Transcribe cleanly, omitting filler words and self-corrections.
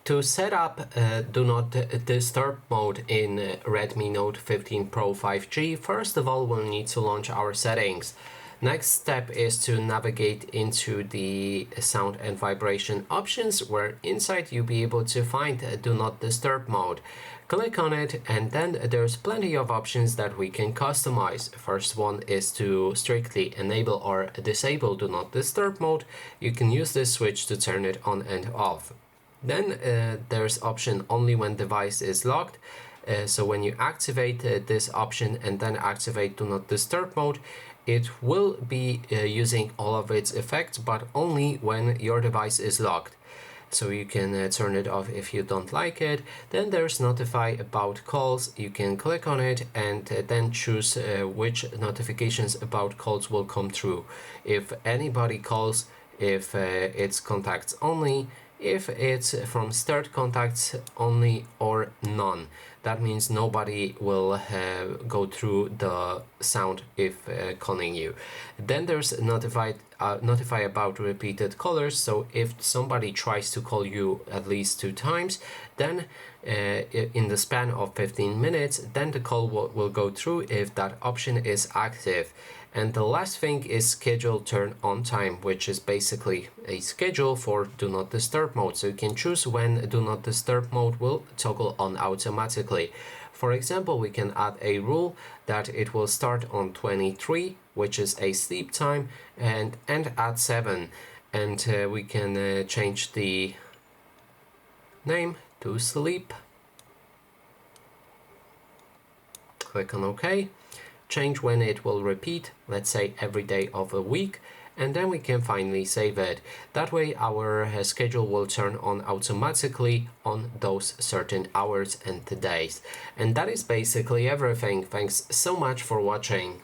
To set up Do Not Disturb mode in Redmi Note 15 Pro 5G, first of all we'll need to launch our settings. Next step is to navigate into the sound and vibration options, where inside you'll be able to find Do Not Disturb mode. Click on it and then there's plenty of options that we can customize. First one is to strictly enable or disable Do Not Disturb mode. You can use this switch to turn it on and off. Then there's option only when device is locked. So when you activate this option and then activate Do Not Disturb mode, it will be using all of its effects, but only when your device is locked. So you can turn it off if you don't like it. Then there's notify about calls. You can click on it and then choose which notifications about calls will come through. If anybody calls, if it's contacts only, if it's from stirred contacts only, or none. That means nobody will go through the sound if calling you. Then there's notify about repeated callers. So if somebody tries to call you at least 2 times, then in the span of 15 minutes, then the call will go through if that option is active. And the last thing is schedule turn on time, which is basically a schedule for Do Not Disturb mode. So you can choose when Do Not Disturb mode will toggle on automatically. For example, we can add a rule that it will start on 23, which is a sleep time, and end at 7. And we can change the name to sleep. Click on OK. Change when it will repeat, let's say every day of a week, and then we can finally save it. That way our schedule will turn on automatically on those certain hours and days. And that is basically everything. Thanks so much for watching.